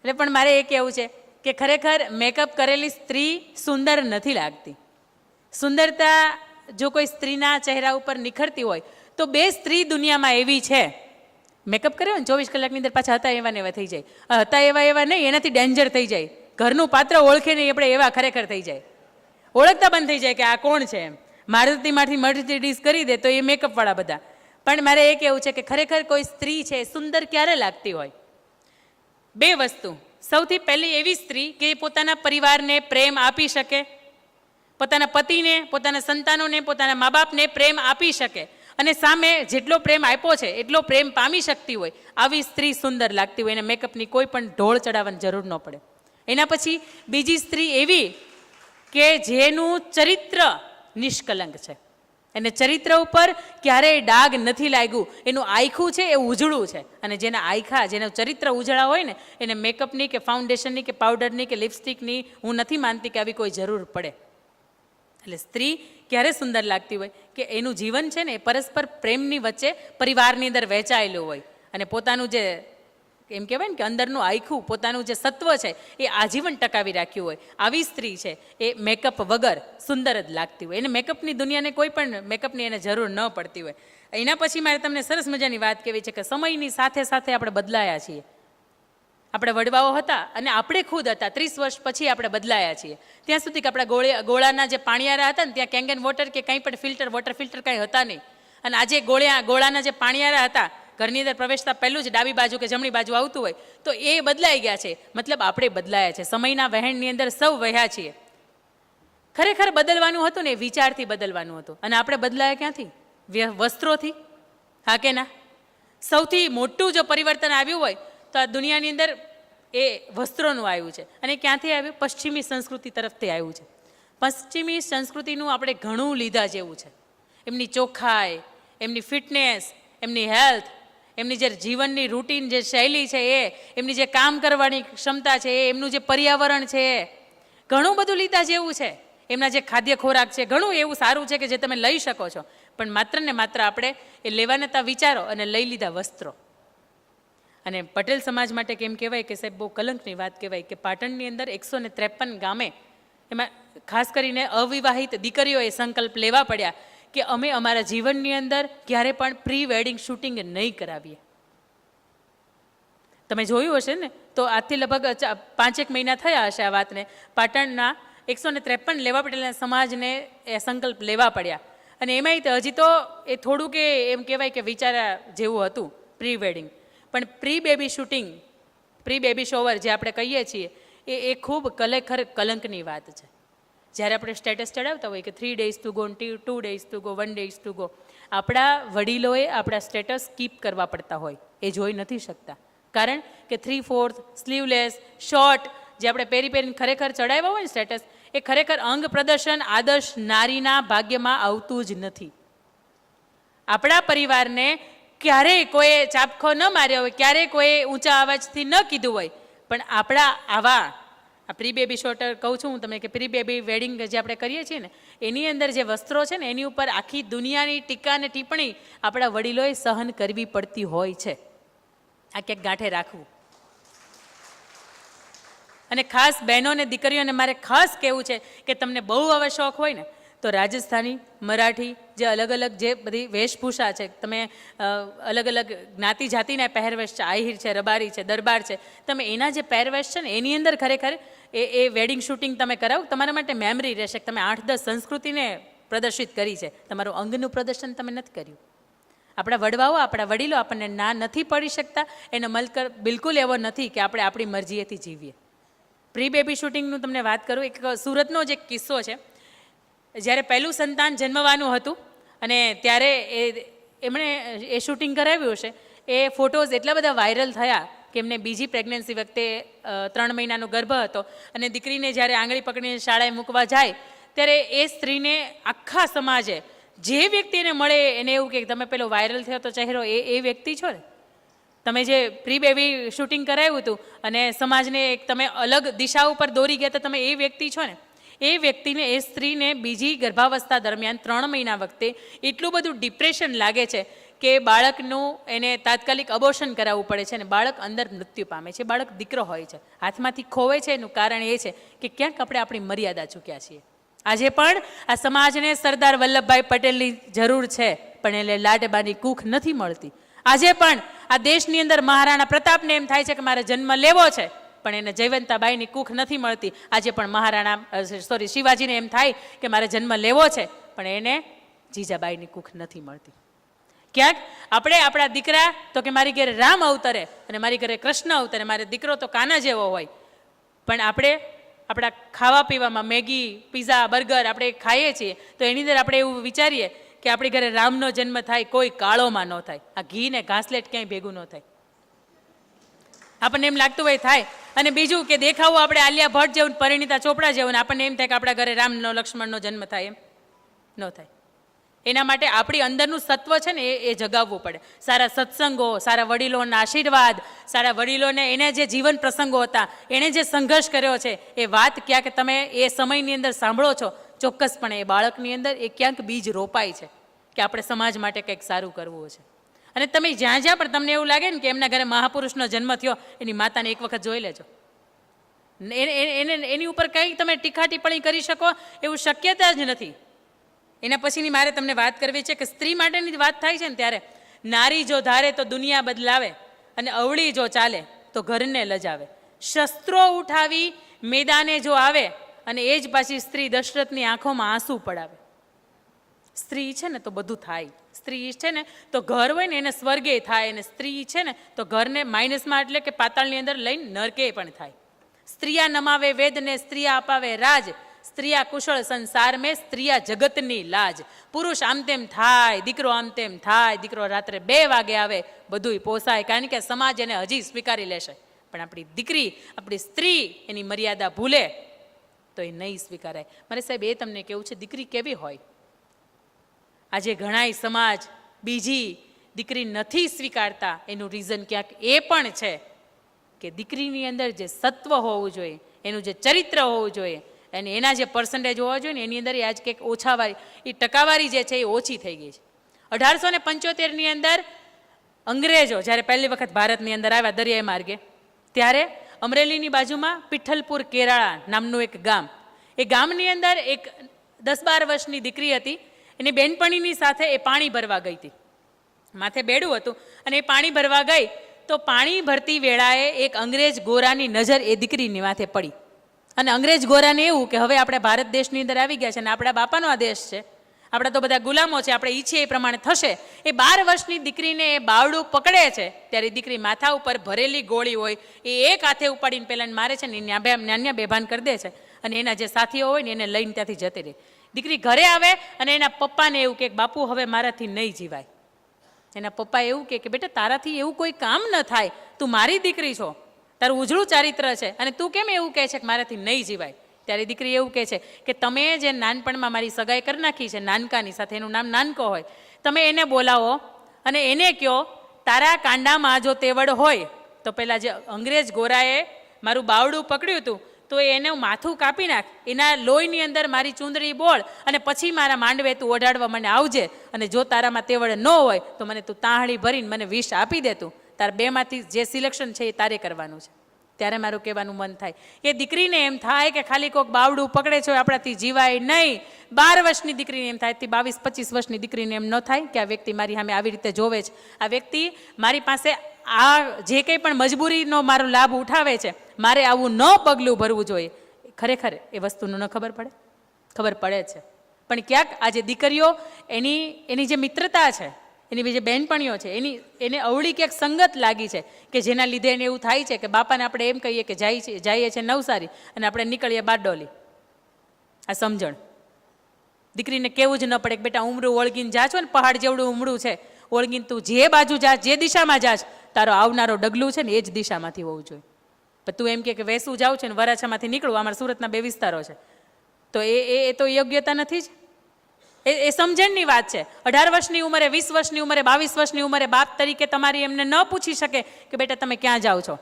એટલે પણ મારે એ કહેવું છે કે ખરેખર મેકઅપ કરેલી સ્ત્રી સુંદર નથી લાગતી. સુંદરતા જો કોઈ સ્ત્રીના ચહેરા ઉપર નિખરતી હોય તો બે સ્ત્રી દુનિયામાં એવી છે, મેકઅપ કર્યો ને 24 કલાકની અંદર પાછા હતા એવા ને એવા થઈ જાય. હતા એવા નહીં, એનાથી ડેન્જર થઈ જાય. ઘરનું પાત્ર ઓળખે નહીં આપણે એવા ખરેખર થઈ જાય. ઓળખતા બંધ થઈ જાય કે આ કોણ છે એમ. મારુતિમાંથી મર્સિડીઝ કરી દે તો એ મેકઅપવાળા બધા. પણ મારે એ કહેવું છે કે ખરેખર કોઈ સ્ત્રી છે સુંદર ક્યારે લાગતી હોય? બે વસ્તુ. સૌથી પહેલી એવી સ્ત્રી કે પોતાના પરિવારને પ્રેમ આપી શકે, પોતાના પતિને, પોતાના સંતાનોને, પોતાના મા બાપને પ્રેમ આપી શકે અને સામે જેટલો પ્રેમ આપ્યો છે એટલો પ્રેમ પામી શકતી હોય, આવી સ્ત્રી સુંદર લાગતી હોય. એને મેકઅપની કોઈ પણ ઢોળ ચડાવવાની જરૂર ન પડે. એના પછી બીજી સ્ત્રી એવી કે જેનું ચરિત્ર નિષ્કલંક છે, એને ચરિત્ર ઉપર ક્યારેય ડાઘ નથી લાગ્યું, એનું આયખું છે એ ઉજળું છે. અને જેના આયખા, જેનું ચરિત્ર ઉજળા હોય ને એને મેકઅપની કે ફાઉન્ડેશનની કે પાવડરની કે લિપસ્ટિકની હું નથી માનતી કે આવી કોઈ જરૂર પડે. એટલે સ્ત્રી ક્યારે સુંદર લાગતી હોય કે એનું જીવન છે ને એ પરસ્પર પ્રેમની વચ્ચે પરિવારની અંદર વહેંચાયેલું હોય અને પોતાનું જે એમ કહેવાય ને કે અંદરનું આયખું, પોતાનું જે સત્વ છે એ આજીવન ટકાવી રાખ્યું હોય. આવી સ્ત્રી છે એ મેકઅપ વગર સુંદર જ લાગતી હોય. એને મેકઅપની દુનિયાને કોઈ પણ મેકઅપની એને જરૂર ન પડતી હોય. એના પછી મારે તમને સરસ મજાની વાત કહેવી છે કે સમયની સાથે સાથે આપણે બદલાયા છીએ. આપણે વડવાઓ હતા અને આપણે ખુદ હતા, 30 વર્ષ પછી આપણે બદલાયા છીએ. ત્યાં સુધી કે આપણા ગોળાના જે પાણીયારા હતા ને ત્યાં કેંગન વોટર કે કંઈ પણ ફિલ્ટર, વોટર ફિલ્ટર કાંઈ હતા નહીં. અને આજે ગોળાના જે પાણીયારા હતા, ઘરની અંદર પ્રવેશતા પહેલું જ ડાબી બાજુ કે જમણી બાજુ આવતું હોય, તો એ બદલાઈ ગયા છે. મતલબ આપણે બદલાયા છે. સમયના વહેણની અંદર સૌ વહ્યા છીએ. ખરેખર બદલવાનું હતું ને એ વિચારથી બદલવાનું હતું. અને આપણે બદલાયા ક્યાંથી? વસ્ત્રોથી. હા કે ના? સૌથી મોટું જો પરિવર્તન આવ્યું હોય તો આ દુનિયાની અંદર એ વસ્ત્રોનું આવ્યું છે. અને ક્યાંથી આવ્યું? પશ્ચિમી સંસ્કૃતિ તરફથી આવ્યું છે. પશ્ચિમી સંસ્કૃતિનું આપણે ઘણું લીધા જેવું છે. એમની ચોખ્ખાઈ, એમની ફિટનેસ, એમની હેલ્થ, એમની જે જીવનની રૂટીન જે શૈલી છે એ, એમની જે કામ કરવાની ક્ષમતા છે એ, એમનું જે પર્યાવરણ છે એ, ઘણું બધું લીધા જેવું છે. એમના જે ખાદ્ય ખોરાક છે ઘણું એવું સારું છે કે જે તમે લઈ શકો છો. પણ માત્ર ને માત્ર આપણે એ લેવાના તા વિચારો અને લઈ લીધા વસ્ત્રો. અને પટેલ સમાજ માટે કેમ કહેવાય કે સાહેબ બહુ કલંકની વાત કહેવાય કે પાટણની અંદર 153 ગામે, એમાં ખાસ કરીને અવિવાહિત દીકરીઓએ સંકલ્પ લેવા પડ્યા કે અમે અમારા જીવનની અંદર ક્યારે પણ પ્રી વેડિંગ શૂટિંગ નહીં કરાવીએ. તમે જોયું હશે ને તો આજથી લગભગ 5-1 મહિના થયા હશે આ વાતને. પાટણના 153 લેવા પટેલના સમાજને એ સંકલ્પ લેવા પડ્યા. અને એમાંય હજી તો એ થોડું કે એમ કહેવાય કે વિચાર્યા જેવું હતું પ્રી વેડિંગ. પણ pre baby shooting, pre baby shower જે આપણે કહીએ છીએ એ ખૂબ ખરેખર કલંકની વાત છે. જ્યારે આપણે સ્ટેટસ ચડાવતા હોય કે 3 days to go, 2 days to go, 1 days to go, આપણા વડીલોએ આપણા સ્ટેટસ કીપ કરવા પડતા હોય એ જોઈ નથી શકતા. કારણ કે 3/4 સ્લીવલેસ શોર્ટ જે આપણે પહેરીને ખરેખર ચડાવ્યા હોય ને સ્ટેટસ, એ ખરેખર અંગ પ્રદર્શન આદર્શ નારીના ભાગ્યમાં આવતું જ નથી. આપણા પરિવારને ક્યારેય કોઈ ચાપખો ન માર્યો હોય, ક્યારેય કોઈ ઊંચા અવાજથી ન કીધું હોય, પણ આપણા આવા આ પ્રી બેબી શોટર કહું છું હું તમને કે પ્રી બેબી વેડિંગ જે આપણે કરીએ છીએ ને એની અંદર જે વસ્ત્રો છે ને એની ઉપર આખી દુનિયાની ટીકા અને ટિપ્પણી આપણા વડીલોએ સહન કરવી પડતી હોય છે. આ ક્યાંક ગાંઠે રાખવું. અને ખાસ બહેનો અને દીકરીઓને મારે ખાસ કહેવું છે કે તમને બહુ આવા શોખ હોય ને તો રાજસ્થાની, મરાઠી જે અલગ અલગ જે બધી વેશભૂષા છે, તમે અલગ અલગ જ્ઞાતિ જાતિના પહેરવેશ છે, આહિર છે, રબારી છે, દરબાર છે, તમે એના જે પહેરવેશ છે ને એની અંદર ખરેખર એ વેડિંગ શૂટિંગ તમે કરાવો, તમારા માટે મેમરી રહેશે. તમે 8-10 સંસ્કૃતિને પ્રદર્શિત કરી છે, તમારું અંગનું પ્રદર્શન તમે નથી કર્યું. આપણા વડવાઓ, આપણા વડીલો આપણને ના નથી પડી શકતા, એનો મતલબ બિલકુલ એવો નથી કે આપણે આપણી મરજીએથી જીવીએ. પ્રી બેબી શૂટિંગનું તમને વાત કરું, એક સુરતનો જ એક કિસ્સો છે. જ્યારે પહેલું સંતાન જન્મવાનું હતું અને ત્યારે એમણે એ શૂટિંગ કરાવ્યું હશે, એ ફોટોઝ એટલા બધા વાયરલ થયા કે એમને બીજી પ્રેગ્નન્સી વખતે 3 મહિનાનો ગર્ભ હતો અને દીકરીને જ્યારે આંગળી પકડીને શાળાએ મૂકવા જાય ત્યારે એ સ્ત્રીને આખા સમાજે જે વ્યક્તિ એને મળે એને એવું કે તમે પેલો વાયરલ થયો તો ચહેરો એ વ્યક્તિ છો ને, તમે જે પ્રી બેબી શૂટિંગ કરાવ્યું હતું અને સમાજને એક તમે અલગ દિશા ઉપર દોરી ગયા તો તમે એ વ્યક્તિ છો ને. એ વ્યક્તિને, એ સ્ત્રીને બીજી ગર્ભાવસ્થા દરમિયાન 3 મહિના વખતે એટલું બધું ડિપ્રેશન લાગે છે કે બાળકનું એને તાત્કાલિક અબોર્શન કરાવવું પડે છે અને બાળક અંદર મૃત્યુ પામે છે. બાળક દીકરો હોય છે, હાથમાંથી ખોવાય છે. એનું કારણ એ છે કે ક્યાંક આપણે આપણી મર્યાદા ચૂક્યા છીએ. આજે પણ આ સમાજને સરદાર વલ્લભભાઈ પટેલની જરૂર છે, પણ એટલે લાડબાની કૂખ નથી મળતી. આજે પણ આ દેશની અંદર મહારાણા પ્રતાપને એમ થાય છે કે મારે જન્મ લેવો છે, પણ એને જયવંતાબાઈની કૂખ નથી મળતી. આજે પણ શિવાજીને એમ થાય કે મારે જન્મ લેવો છે, પણ એને જીજાબાઈની કૂખ નથી મળતી. ક્યાંક આપણે આપણા દીકરા તો કે મારી ઘરે રામ અવતરે અને મારી ઘરે કૃષ્ણ અવતરે, મારે દીકરો તો કાના જેવો હોય, પણ આપણે આપણા ખાવા પીવામાં મેગી, પીઝા, બર્ગર આપણે ખાઈએ છીએ તો એની અંદર આપણે એવું વિચારીએ કે આપણી ઘરે રામનો જન્મ થાય, કોઈ કાળોમાં ન થાય, આ ઘી ને ઘાસલેટ ક્યાંય ભેગું ન થાય. આપણને એમ લાગતું હોય થાય. અને બીજું કે દેખાવું આપણે આલિયા ભટ્ટ જેવું, પરિણીતા ચોપડા જેવું, ને આપણને એમ થાય કે આપણા ઘરે રામનો લક્ષ્મણનો જન્મ થાય, એમ ન થાય. એના માટે આપણી અંદરનું સત્વ છે ને એ જગાવવું પડે. સારા સત્સંગો, સારા વડીલોના આશીર્વાદ, સારા વડીલોને એને જે જીવન પ્રસંગો હતા, એણે જે સંઘર્ષ કર્યો છે, એ વાત ક્યાંક તમે એ સમયની અંદર સાંભળો છો, ચોક્કસપણે એ બાળકની અંદર એ ક્યાંક બીજ રોપાય છે કે આપણે સમાજ માટે કંઈક સારું કરવું છે. અને તમે જ્યાં જ્યાં પણ તમને એવું લાગે ને કે એમના ઘરે મહાપુરુષનો જન્મ થયો, એની માતાને એક વખત જોઈ લેજો. એની ઉપર કંઈ તમે ટીકા ટિપ્પણી કરી શકો એવું શક્યતા જ નથી. એના પછીની મારે તમને વાત કરવી છે કે સ્ત્રી માટેની વાત થાય છે ને ત્યારે નારી જો ધારે તો દુનિયા બદલાવે અને અવળી જો ચાલે તો ઘરને લજાવે. શસ્ત્રો ઉઠાવી મેદાને જો આવે અને એ જ પાછી સ્ત્રી દશરથની આંખોમાં આંસુ પડાવે. સ્ત્રી છે ને તો બધું થાય. સ્ત્રી છે ને તો ઘર હોય ને એને સ્વર્ગે થાય, અને સ્ત્રી છે ને તો ઘરને માઇનસમાં એટલે કે પાતાળની અંદર લઈને નરકે પણ થાય. સ્ત્રીયા નમાવે વેદને સ્ત્રીયા અપાવે રાજ, સ્ત્રીયા કુશળ સંસાર મેં સ્ત્રીયા જગતની લાજ. પુરુષ આમ તેમ થાય, દીકરો આમ તેમ થાય, દીકરો રાત્રે 2 વાગે આવે, બધુંય પોસાય, કારણ કે સમાજ એને હજી સ્વીકારી લેશે. પણ આપણી દીકરી, આપણી સ્ત્રી એની મર્યાદા ભૂલે તો એ નહીં સ્વીકારાય. મારે સાહેબ એ તમને કેવું છે, દીકરી કેવી હોય? આજે ઘણાય સમાજ બીજી દીકરી નથી સ્વીકારતા. એનું રીઝન ક્યાંક એ પણ છે કે દીકરીની અંદર જે સત્વ હોવું જોઈએ, એનું જે ચરિત્ર હોવું જોઈએ, અને એના જે પર્સન્ટેજ હોવા જોઈએ ને એની અંદર આજ કંઈક ઓછાવાળી, એ ટકાવારી જે છે એ ઓછી થઈ ગઈ છે. 1875ની અંદર અંગ્રેજો જ્યારે પહેલી વખત ભારતની અંદર આવ્યા દરિયાઈ માર્ગે, ત્યારે અમરેલીની બાજુમાં પિઠ્ઠલપુર કેરાળા નામનું એક ગામ, એ ગામની અંદર એક 10-12 વર્ષની દીકરી હતી. એની બેનપણીની સાથે એ પાણી ભરવા ગઈ હતી. માથે બેડું હતું અને એ પાણી ભરવા ગઈ તો પાણી ભરતી વેળાએ એક અંગ્રેજ ગોરાની નજર એ દીકરીની માથે પડી. અને અંગ્રેજ ગોરાને એવું કે હવે આપણે ભારત દેશની અંદર આવી ગયા છે અને આપણા બાપાનો આ દેશ છે, આપણા તો બધા ગુલામો છે, આપણે ઈચ્છીએ એ પ્રમાણે થશે. એ 12 વર્ષની દીકરીને એ બાવડું પકડે છે ત્યારે દીકરી માથા ઉપર ભરેલી ગોળી હોય એ એક હાથે ઉપાડીને પહેલાં મારે છે ને નાન્યા બેભાન કરી દે છે, અને એના જે સાથીઓ હોય ને એને લઈને ત્યાંથી જતી રહે. દીકરી ઘરે આવે અને એના પપ્પાને એવું કે બાપુ હવે મારાથી નહીં જીવાય. એના પપ્પા એવું કે બેટા તારાથી એવું કોઈ કામ ન થાય, તું મારી દીકરી છો, તારું ઉજળું ચારિત્ર છે, અને તું કેમ એવું કહે છે કે મારાથી નહીં જીવાય? ત્યારે દીકરી એવું કહે છે કે તમે જે નાનપણમાં મારી સગાઈ કરી નાખી છે નાનકાની સાથે, એનું નામ નાનકો હોય, તમે એને બોલાવો અને એને કહો તારા કાંડામાં જો તેવડ હોય તો પેલા જે અંગ્રેજ ગોરાએ મારું બાવડું પકડ્યું હતું તો એને માથું કાપી નાખ, એના લોહીની અંદર મારી ચૂંદડી બોળ અને પછી મારા માંડવે તું ઓઢાડવા મને આવજે, અને જો તારામાં તેવડ ન હોય તો મને તું તાહળી ભરીને મને વિષ આપી દે, તું તાર 2માંથી જે સિલેક્શન છે એ તારે કરવાનું છે. ત્યારે મારું કહેવાનું મન થાય એ દીકરીને એમ થાય કે ખાલી કોઈક બાવડું પકડે છે આપણાથી જીવાય નહીં. 12 વર્ષની દીકરીને એમ થાય, 22-25 વર્ષની દીકરીને એમ ન થાય કે આ વ્યક્તિ મારી સામે આવી રીતે જોવે છે, આ વ્યક્તિ મારી પાસે આ જે કંઈ પણ મજબૂરીનો મારો લાભ ઉઠાવે છે, મારે આવું ન પગલું ભરવું જોઈએ. ખરેખર એ વસ્તુનું ન ખબર પડે? ખબર પડે છે. પણ ક્યાંક આજે દીકરીઓ એની જે મિત્રતા છે, એની જે બહેનપણીઓ છે, એને અવળી ક્યાંક સંગત લાગી છે કે જેના લીધે એને એવું થાય છે કે બાપાને આપણે એમ કહીએ કે જઈએ છીએ નવસારી અને આપણે નીકળીએ બારડોલી. આ સમજણ દીકરીને કેવું જ ન પડે કે બેટા ઉમરું ઓળગીને જા છો ને, પહાડ જેવડું ઉમરું છે, ઓળગીને તું જે બાજુ જા, જે દિશામાં જાશ, તારો આવનારો ડગલું છે ને એ જ દિશામાંથી હોવું જોઈએ. પણ તું એમ કે વેસું જાઉં છે ને વરાછામાંથી નીકળવું, અમારા સુરતના 2 વિસ્તારો છે, તો એ તો યોગ્યતા નથી જ. એ સમજણની વાત છે. 18 વર્ષની ઉંમરે, 20 વર્ષની ઉંમરે, 22 વર્ષની ઉંમરે બાપ તરીકે તમારી એમને ન પૂછી શકે કે બેટા તમે ક્યાં જાઓ છો,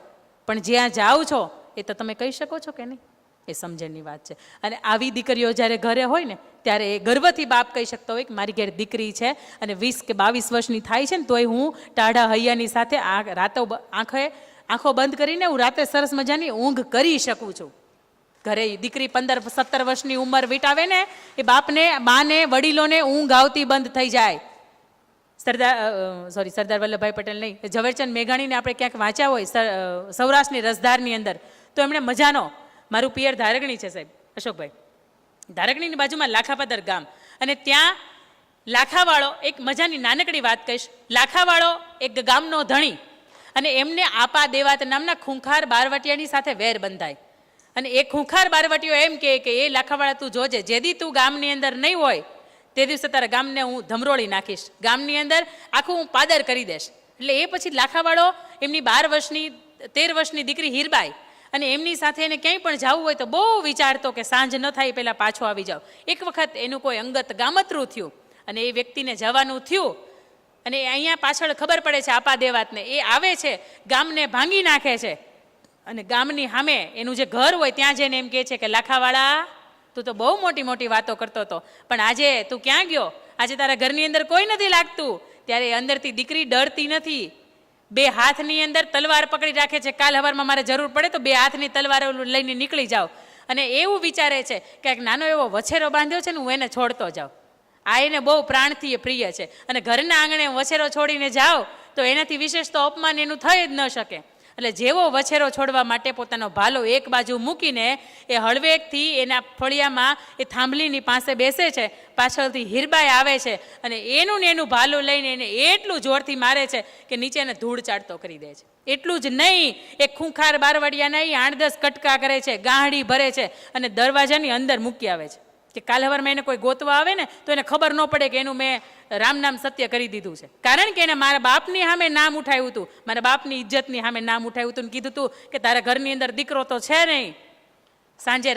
પણ જ્યાં જાઓ છો એ તો તમે કહી શકો છો કે નહીં? એ સમજણની વાત છે. અને આવી દીકરીઓ જ્યારે ઘરે હોય ને ત્યારે એ ગર્વથી બાપ કહી શકતો હોય કે મારી ઘેર દીકરી છે અને 20 કે 22 વર્ષની થાય છે ને તોય હું ટાઢા હૈયાની સાથે આંખો બંધ કરીને હું રાતે સરસ મજાની ઊંઘ કરી શકું છું. ઘરે દીકરી 15-17 વર્ષની ઉંમર વીટાવે ને એ બાને વડીલોને ઊંઘ આવતી બંધ થઈ જાય. સરદાર વલ્લભભાઈ પટેલ નહીં, ઝવેરચંદ મેઘાણીને આપણે ક્યાંક વાંચ્યા હોય સૌરાષ્ટ્રની રસધારની અંદર, તો એમણે મજાનો, મારું પિયર ધારગણી છે સાહેબ અશોકભાઈ, ધારગણીની બાજુમાં લાખાપદર ગામ, અને ત્યાં લાખાવાળો, એક મજાની નાનકડી વાત કહીશ, લાખાવાળો એક ગામનો ધણી, અને એમને આપા દેવાત નામના ખૂંખાર બારવટિયાની સાથે વેર બંધાય. અને એ ખૂંખાર બારવટીયો એમ કે એ લાખાવાળા તું જોજે, જેદી તું ગામની અંદર નહીં હોય તે દિવસે તારા ગામને હું ધમરોળી નાખીશ, ગામની અંદર આખું હું પાદર કરી દઈશ. એટલે એ પછી લાખાવાળો એમની 13 વર્ષની દીકરી હીરબાઈ, અને એમની સાથે એને ક્યાંય પણ જવું હોય તો બહુ વિચારતો કે સાંજ ન થાય પહેલાં પાછો આવી જાવ. એક વખત એનું કોઈ અંગત ગામતરું થયું અને એ વ્યક્તિને જવાનું થયું, અને અહીંયા પાછળ ખબર પડે છે આપા દેવાતને, એ આવે છે, ગામને ભાંગી નાખે છે, અને ગામની સામે એનું જે ઘર હોય ત્યાં જઈને એમ કહે છે કે લાખાવાળા તું તો બહુ મોટી મોટી વાતો કરતો હતો, પણ આજે તું ક્યાં ગયો? આજે તારા ઘરની અંદર કોઈ નથી લાગતું. ત્યારે અંદરથી દીકરી ડરતી નથી, 2 હાથની અંદર તલવાર પકડી રાખે છે, કાલ સવારમાં મારે જરૂર પડે તો 2 હાથની તલવાર લઈને નીકળી જાઓ. અને એવું વિચારે છે કે એક નાનો એવો વછેરો બાંધ્યો છે ને હું એને છોડતો જાઉં. આ એને બહુ પ્રાણથી પ્રિય છે, અને ઘરના આંગણે વછેરો છોડીને જાઓ તો એનાથી વિશેષ તો અપમાન એનું થઈ જ ન શકે. એટલે જેવો વછેરો છોડવા માટે પોતાનો ભાલો એક બાજુ મૂકીને એ હળવેકથી એના ફળિયામાં એ થાંભલીની પાસે બેસે છે, પાછળથી હીરબાઈ આવે છે અને એનું ભાલું લઈને એને એટલું જોરથી મારે છે કે નીચે એને ધૂળ ચાટતો કરી દે છે. એટલું જ નહીં, એ ખૂંખાર બારવડિયાના 8-10 કટકા કરે છે, ગાંહડી ભરે છે અને દરવાજાની અંદર મૂકી આવે છે કે કાલ સવારમાં એને કોઈ ગોતવા આવે ને તો એને ખબર ન પડે કે એનું મેં રામ નામ સત્ય કરી દીધું છે. કારણ કે એને મારા બાપની સામે નામ ઉઠાવ્યું હતું, મારા બાપની ઇજ્જતની સામે નામ ઉઠાવ્યું હતું, કીધું હતું કે તારા ઘરની અંદર દીકરો તો છે નહીં. સાંજે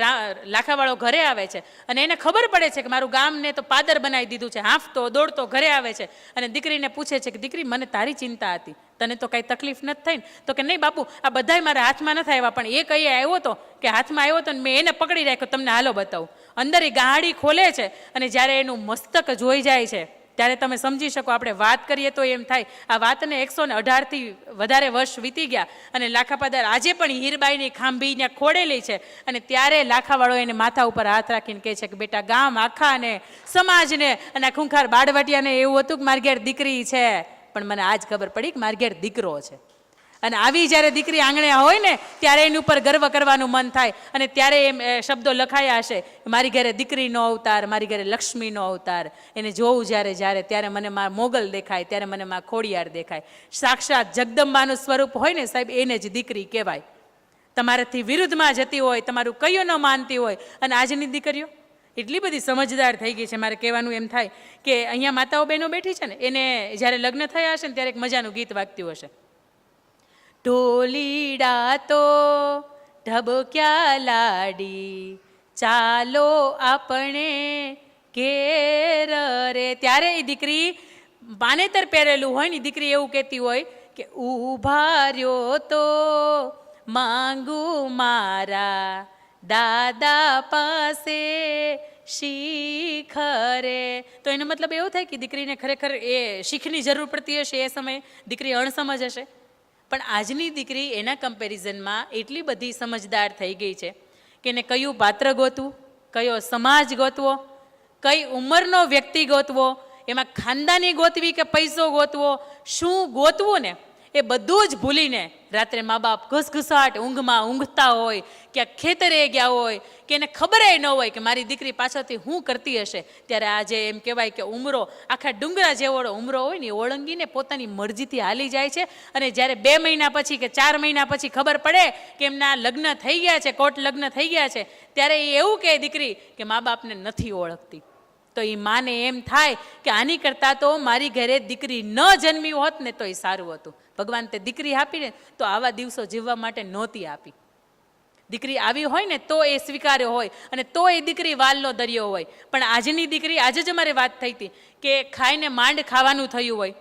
લાખાવાળો ઘરે આવે છે અને એને ખબર પડે છે કે મારું ગામને તો પાદર બનાવી દીધું છે, હાંફતો દોડતો ઘરે આવે છે અને દીકરીને પૂછે છે કે દીકરી મને તારી ચિંતા હતી, તને તો કાંઈ તકલીફ નથી થઈ ને? તો કે નહીં બાપુ, આ બધાય મારા હાથમાં નથી આવ્યા, પણ એ કઈ આવ્યો હતો કે હાથમાં આવ્યો હતો ને મેં એને પકડી રાખ્યો, તમને હાલો બતાવું. અંદર એ ગાડી ખોલે છે અને જ્યારે એનું મસ્તક જોઈ જાય છે ત્યારે તમે સમજી શકો, આપણે વાત કરીએ તો એમ થાય આ વાતને 118થી વધારે વર્ષ વીતી ગયા અને લાખાપાદર આજે પણ હીરબાઈની ખાંભીને ખોડેલી છે. અને ત્યારે લાખાવાળો એને માથા ઉપર હાથ રાખીને કહે છે કે બેટા, ગામ આખાને, સમાજને અને આ ખૂંખાર બાળવટિયાને એવું હતું કે મારી ઘેર દીકરી છે, પણ મને આજ ખબર પડી કે મારી ઘેર દીકરો છે. અને આવી જ્યારે દીકરી આંગણે હોય ને ત્યારે એની ઉપર ગર્વ કરવાનું મન થાય. અને ત્યારે એમ શબ્દો લખાયા હશે, મારી ઘરે દીકરીનો અવતાર, મારી ઘરે લક્ષ્મીનો અવતાર. એને જોઉં જ્યારે ત્યારે મને મારા મોગલ દેખાય, ત્યારે મને મારા ખોડિયાર દેખાય. સાક્ષાત જગદંબાનું સ્વરૂપ હોય ને સાહેબ, એને જ દીકરી કહેવાય. તમારાથી વિરુદ્ધમાં જતી હોય, તમારું કયું ન માનતી હોય. અને આજની દીકરીઓ એટલી બધી સમજદાર થઈ ગઈ છે, મારે કહેવાનું એમ થાય કે અહીંયા માતાઓ બહેનો બેઠી છે ને, એને જ્યારે લગ્ન થયા હશે ને ત્યારે એક મજાનું ગીત વાગતું હશે, ઢોલીડા તો ઢબક્યા લાડી, ચાલો આપણે ઘેર રે. ત્યારે એ દીકરી પાનેતર પહેરેલું હોય ને, દીકરી એવું કહેતી હોય કે ઊભા રહ્યો તો માંગુ મારા દાદા પાસે શીખરે. તો એનો મતલબ એવો થાય કે દીકરીને ખરેખર એ શીખની જરૂર પડતી હશે, એ સમયે દીકરી અણસમજ હશે. પણ આજની દીકરી એના કમ્પેરિઝનમાં એટલી બધી સમજદાર થઈ ગઈ છે કે એને કયું પાત્ર ગોતવું, કયો સમાજ ગોતવો, કઈ ઉંમરનો વ્યક્તિ ગોતવો, એમાં ખાનદાની ગોતવી કે પૈસો ગોતવો, શું ગોતવું ને એ બધું જ ભૂલીને રાત્રે મા બાપ ઘસઘસાટ ઊંઘમાં ઊંઘતા હોય, ક્યાંક ખેતરે ગયા હોય કે એને ખબર ન હોય કે મારી દીકરી પાછળથી શું કરતી હશે. ત્યારે આજે એમ કહેવાય કે ઉમરો આખા ડુંગરા જેવો ઉમરો હોય ને, ઓળંગીને પોતાની મરજીથી હાલી જાય છે. અને જ્યારે 2 મહિના પછી કે 4 મહિના પછી ખબર પડે કે એમના લગ્ન થઈ ગયા છે, કોર્ટ લગ્ન થઈ ગયા છે, ત્યારે એ એવું કહે દીકરી કે મા બાપને નથી ઓળખતી. તો એ માને એમ થાય કે આની કરતાં તો મારી ઘરે દીકરી ન જન્મી હોત ને તો એ સારું હતું. ભગવાન તે દીકરી આપીને તો આવા દિવસો જીવવા માટે નહોતી આપી. દીકરી આવી હોય ને તો એ સ્વીકાર્યો હોય અને તો એ દીકરી વાલનો દરિયો હોય. પણ આજની દીકરી, આજે જ અમારે વાત થઈ હતી કે ખાઈને માંડ ખાવાનું થયું હોય,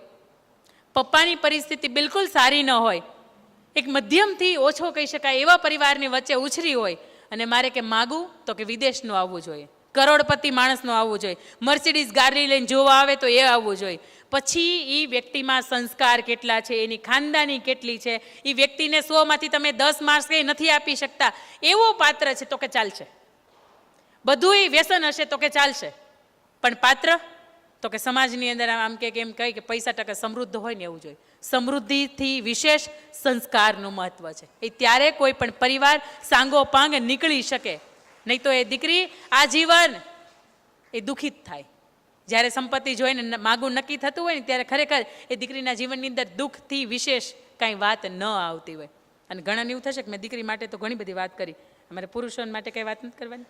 પપ્પાની પરિસ્થિતિ બિલકુલ સારી ન હોય, એક મધ્યમથી ઓછો કહી શકાય એવા પરિવારની વચ્ચે ઉછરી હોય અને મારે કે માગું તો કે વિદેશનું આવવું જોઈએ, કરોડપતિ માણસનું આવવું જોઈએ, મર્સિડીઝ ગાડી લઈને જોવા આવે તો એ આવવું જોઈએ. પછી એ વ્યક્તિમાં સંસ્કાર કેટલા છે, એની ખાનદાની કેટલી છે, એ વ્યક્તિને 100માંથી તમે 10 માર્ક્સ કંઈ નથી આપી શકતા એવો પાત્ર છે તો કે ચાલશે. બધું એ વ્યસન હશે તો કે ચાલશે, પણ પાત્ર તો કે સમાજની અંદર આમ કે એમ કહી કે પૈસા ટકા સમૃદ્ધ હોય ને એવું જોઈએ. સમૃદ્ધિથી વિશેષ સંસ્કારનું મહત્વ છે. એ ત્યારે કોઈ પણ પરિવાર સાંગોપાંગ નીકળી શકે, નહીં તો એ દીકરી આજીવન એ દુઃખિત થાય. જ્યારે સંપત્તિ જોઈને માગું નક્કી થતું હોય ને ત્યારે ખરેખર એ દીકરીના જીવનની અંદર દુઃખથી વિશેષ કાંઈ વાત ન આવતી હોય. અને ઘણાને એવું થશે કે મેં દીકરી માટે તો ઘણી બધી વાત કરી, અમારે પુરુષો માટે કંઈ વાત નથી કરવાની.